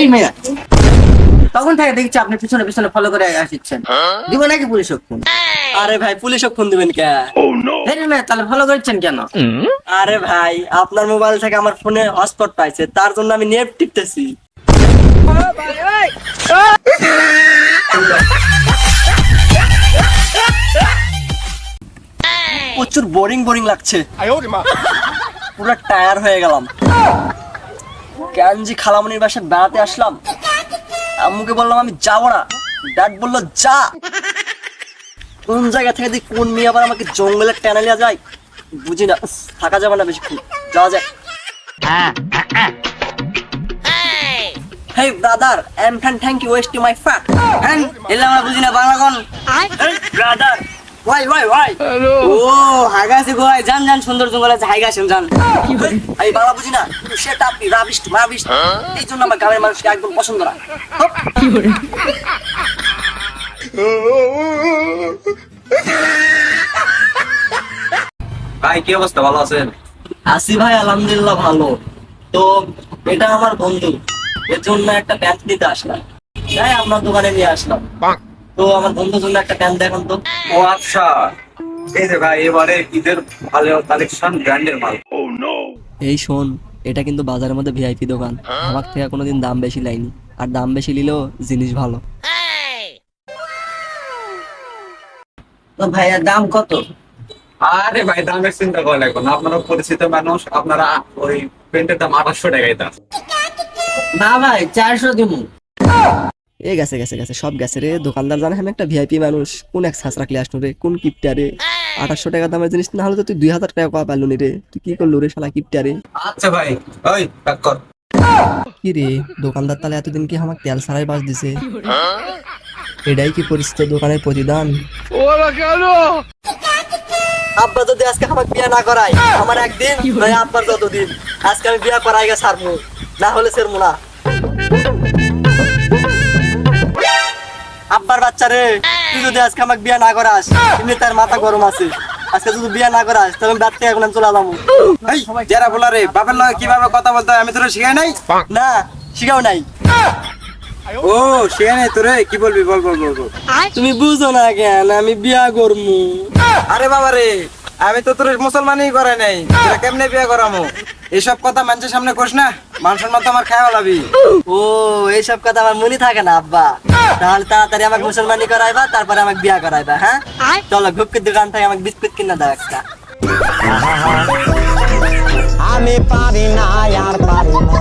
এই মেয়া তখন থেকে দেখছি আপনি পিছনে পিছনে ফলো করে আসছেন, দিব নাকি পুলিশ ফোন? আরে ভাই পুলিশ ফোন দিবেন কে? তাহলে ফলো করছেন কেন? আরে ভাই আপনার মোবাইল থেকে আমার ফোনে হটস্পট পাইছে, তার জন্য আমি নেট টিপতেছি। প্রচুর বোরিং বোরিং লাগছে, পুরো টায়ার হয়ে গেলাম। ক্যানজি খালামনির বাসায় বেড়াতে আসলাম, আম্মুকে বললাম আমি যাবো না, ড্যাড বললো যা। কোন জায়গা থেকে দেখি কোন মেয়ে আবার আমাকে জঙ্গলে টেনে নেওয়া যায়, বুঝি না। থাকা যাবে না বেশিক্ষণ, যাওয়া যায়। Hey brother, and thank you wasting my fat. হ্যাঁ এলে আমরা বুঝি না বাংলা কোন। Hey brother, why? ও হাগাছে গোয়, জান জান সুন্দর জঙ্গলে আছে, হাইগাছেন জান। আমি বাংলা বুঝি না, সেটা আপনি রাবিশ মাবিশ, এই জন্য আমার গ্রামের মানুষকে একদম পছন্দ না। ভাই কি অবস্থা, ভালো আছেন? আসি ভাই আলহামদুলিল্লাহ ভালো। তো এটা আমার বন্ধু, এর জন্য একটা প্যান্ট নিতে আসলাম, তাই আপনার দোকানে নিয়ে আসলাম। তো আমার বন্ধুর জন্য একটা প্যান্ট দেখান তো। ও আচ্ছা, এই যে ভাই এবারে ঈদের ভালো কালেকশন, ব্র্যান্ডের মাল। এই শোন, এটা কিন্তু বাজারের মধ্যে ভিআইপি দোকান, আমার থেকে কোনোদিন দাম বেশি লাইনি, আর দাম বেশি নিলেও জিনিস ভালো। তো ভাইয়া দাম কত? আরে ভাই দামের চিন্তা করে লাগবে না, আপনারা পরিচিত মানুষ, আপনারা ওই প্যান্টের দাম 2800 টাকাই দাম। না ভাই 400 দিব। এ গেছে গেছে গেছে সব গেছে রে। দোকানদার জানে আমি একটা ভিআইপি মানুষ, কোন এক ছাঁচ রাখলে আসলো রে, কোন কিপটা রে। 2800 টাকা দামের জিনিস না হলে তো তুই 2000 টাকা পাওয়া পারলু নি রে। তুই কি করলু রে শালা কিপটা রে? আচ্ছা ভাই, ওই প্যাক কর। কি রে দোকানদার তাহলে এতদিন কি আমাকে তেল সারাই বাস দিছে? এটাই কি পরিচিত দোকানের প্রতিদান? আব্বা যদি আজকে আমাকে বিয়ে না করায়, আমার একদিন নয় আব্বার যতদিন, আজকে আমি বিয়ে করাই গে ছাড়বো, না হলে ছাড়বো না। আব্বার বাচ্চা রে, তুই যদি আজকে আমাকে বিয়ে না করাস, এমনি তার মাথা গরম আছে, আজকে যদি বিয়ে না করাস তাহলে আমি বাদ থেকে এখন চলে যাবো। এই যারা বলা রে বাপের লগে কিভাবে কথা বলতে হয় আমি তোরা শিখাই নাই? না শিখাও নাই। ও শিখাই নাই তোরে, কি বলবি বল বল বল বল। তুমি বুঝো না কেন আমি বিয়া করবো? আরে বাবা রে, আমি তো তোর মুসলমানই করে নাই, তোরা কেমনে বিয়ে করামো? এসব কথা মানুষের সামনে কোস না, মান সম্মান তো আমার খেয়াল হলাবি। ও এইসব কথা আমার মনে থাকে না আব্বা, তাহলে তাড়াতাড়ি আমাকে মুসলমানি করাইবা, তারপরে আমাকে বিয়া করাইবা। হ্যাঁ চলো গুপকির দোকান থেকে আমাকে বিস্কুট কিনে দাও একটা। আমি পারি না আর পারি না।